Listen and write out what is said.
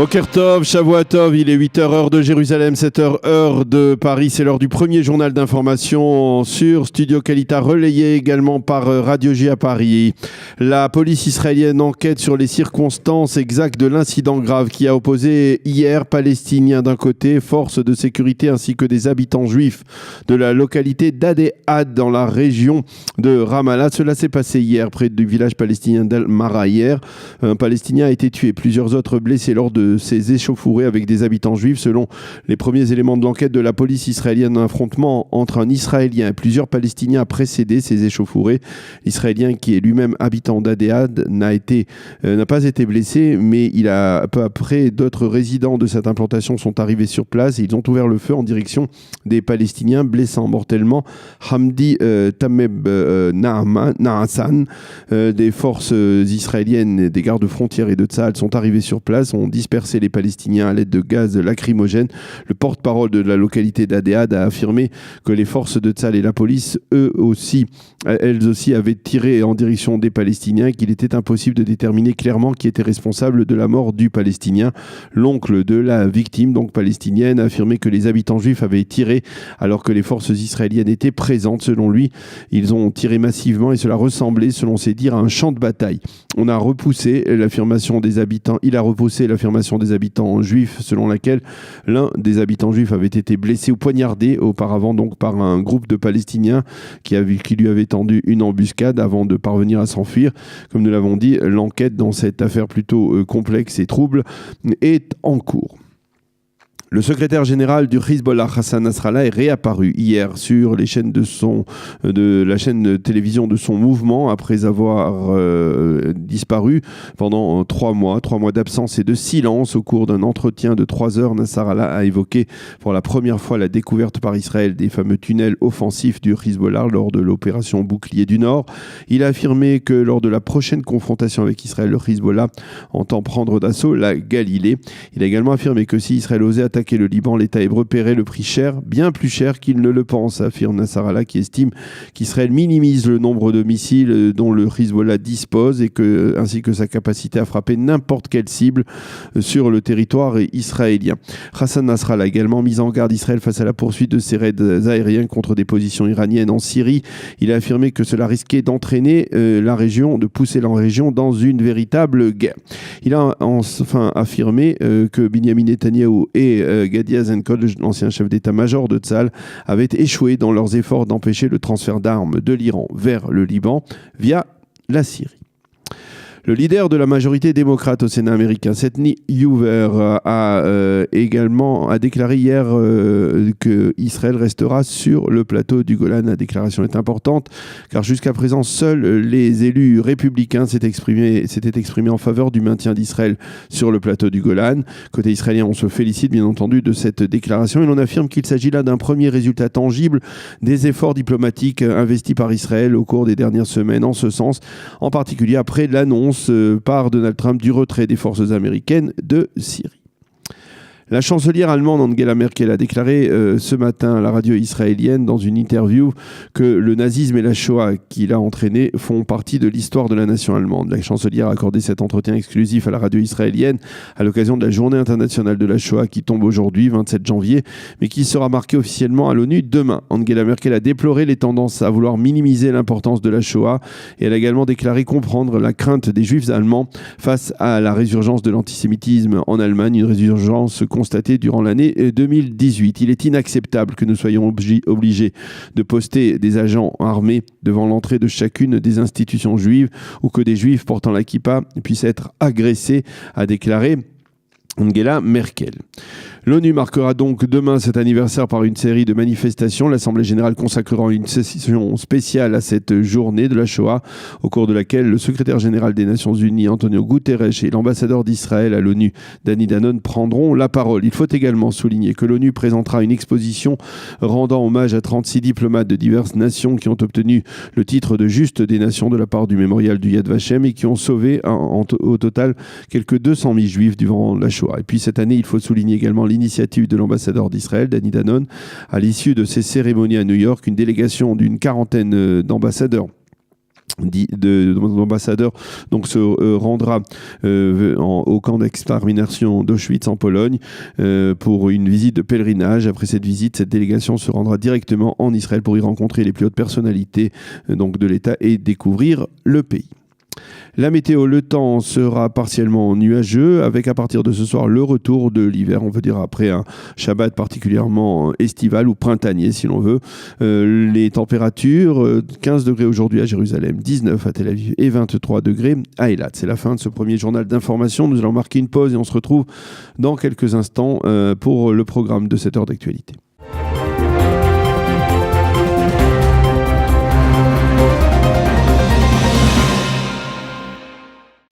Boker Tov, Shavua Tov, il est 8h heure de Jérusalem, 7h heure de Paris. C'est l'heure du premier journal d'information sur Studio Kalita, relayé également par Radio J à Paris. La police israélienne enquête sur les circonstances exactes de l'incident grave qui a opposé hier Palestiniens d'un côté, forces de sécurité ainsi que des habitants juifs de la localité d'Adéad dans la région de Ramallah. Cela s'est passé hier près du village palestinien d'Al-Mara. Hier, un Palestinien a été tué, plusieurs autres blessés lors de ces échauffourées avec des habitants juifs. Selon les premiers éléments de l'enquête de la police israélienne, un affrontement entre un Israélien et plusieurs Palestiniens a précédé ces échauffourées. L'Israélien, qui est lui-même habitant d'Adéad, n'a pas été blessé, mais peu après, d'autres résidents de cette implantation sont arrivés sur place et ils ont ouvert le feu en direction des Palestiniens, blessant mortellement Hamdi Tameb Nahassan. Des forces israéliennes, des gardes-frontières et de Tsahal sont arrivés sur place, ont dispersé les Palestiniens à l'aide de gaz lacrymogène. Le porte-parole de la localité d'Adéad a affirmé que les forces de Tsahal et la police, elles aussi, avaient tiré en direction des Palestiniens et qu'il était impossible de déterminer clairement qui était responsable de la mort du Palestinien. L'oncle de la victime, donc palestinienne, a affirmé que les habitants juifs avaient tiré alors que les forces israéliennes étaient présentes. Selon lui, ils ont tiré massivement et cela ressemblait, selon ses dires, à un champ de bataille. Il a repoussé l'affirmation des habitants juifs selon laquelle l'un des habitants juifs avait été blessé ou poignardé auparavant donc par un groupe de Palestiniens qui lui avait tendu une embuscade avant de parvenir à s'enfuir. Comme nous l'avons dit, l'enquête dans cette affaire plutôt complexe et trouble est en cours. Le secrétaire général du Hezbollah, Hassan Nasrallah, est réapparu hier sur les chaînes de la chaîne de télévision de son mouvement après avoir disparu pendant 3 mois d'absence et de silence. Au cours d'un entretien de 3 heures, Nasrallah a évoqué pour la première fois la découverte par Israël des fameux tunnels offensifs du Hezbollah lors de l'opération Bouclier du Nord. Il a affirmé que lors de la prochaine confrontation avec Israël, le Hezbollah entend prendre d'assaut la Galilée. Il a également affirmé que si Israël osait attaquer le Liban, l'État hébreu paierait le prix cher, bien plus cher qu'il ne le pense, affirme Nasrallah, qui estime qu'Israël minimise le nombre de missiles dont le Hezbollah dispose ainsi que sa capacité à frapper n'importe quelle cible sur le territoire israélien. Hassan Nasrallah a également mis en garde Israël face à la poursuite de ses raids aériens contre des positions iraniennes en Syrie. Il a affirmé que cela risquait d'entraîner de pousser la région dans une véritable guerre. Il a enfin affirmé que Binyamin Netanyahou et Gadi Eisenkot, l'ancien chef d'état-major de Tsahal, avaient échoué dans leurs efforts d'empêcher le transfert d'armes de l'Iran vers le Liban via la Syrie. Le leader de la majorité démocrate au Sénat américain, Steny Hoever, a déclaré hier que Israël restera sur le plateau du Golan. La déclaration est importante car jusqu'à présent, seuls les élus républicains s'étaient exprimés en faveur du maintien d'Israël sur le plateau du Golan. Côté israélien, on se félicite bien entendu de cette déclaration et l'on affirme qu'il s'agit là d'un premier résultat tangible des efforts diplomatiques investis par Israël au cours des dernières semaines en ce sens, en particulier après l'annonce par Donald Trump du retrait des forces américaines de Syrie. La chancelière allemande Angela Merkel a déclaré ce matin à la radio israélienne dans une interview que le nazisme et la Shoah qu'il a entraîné font partie de l'histoire de la nation allemande. La chancelière a accordé cet entretien exclusif à la radio israélienne à l'occasion de la journée internationale de la Shoah qui tombe aujourd'hui, 27 janvier, mais qui sera marquée officiellement à l'ONU demain. Angela Merkel a déploré les tendances à vouloir minimiser l'importance de la Shoah et elle a également déclaré comprendre la crainte des juifs allemands face à la résurgence de l'antisémitisme en Allemagne, une résurgence constaté durant l'année 2018. Il est inacceptable que nous soyons obligés de poster des agents armés devant l'entrée de chacune des institutions juives ou que des juifs portant la kippa puissent être agressés, a déclaré Angela Merkel. L'ONU marquera donc demain cet anniversaire par une série de manifestations. L'Assemblée générale consacrera une session spéciale à cette journée de la Shoah, au cours de laquelle le secrétaire général des Nations Unies, Antonio Guterres, et l'ambassadeur d'Israël à l'ONU, Danny Danon, prendront la parole. Il faut également souligner que l'ONU présentera une exposition rendant hommage à 36 diplomates de diverses nations qui ont obtenu le titre de Juste des Nations de la part du mémorial du Yad Vashem et qui ont sauvé au total quelques 200 000 juifs durant la Shoah. Et puis cette année, il faut souligner également l'initiative de l'ambassadeur d'Israël, Danny Danon. À l'issue de ces cérémonies à New York, une délégation d'une 40aine d'ambassadeurs l'ambassadeur donc se rendra au camp d'extermination d'Auschwitz en Pologne pour une visite de pèlerinage. Après cette visite, cette délégation se rendra directement en Israël pour y rencontrer les plus hautes personnalités donc de l'État et découvrir le pays. La météo, le temps sera partiellement nuageux avec à partir de ce soir le retour de l'hiver, on veut dire après un Shabbat particulièrement estival ou printanier si l'on veut. Les températures, 15 degrés aujourd'hui à Jérusalem, 19 à Tel Aviv et 23 degrés à Eilat. C'est la fin de ce premier journal d'information. Nous allons marquer une pause et on se retrouve dans quelques instants pour le programme de cette heure d'actualité.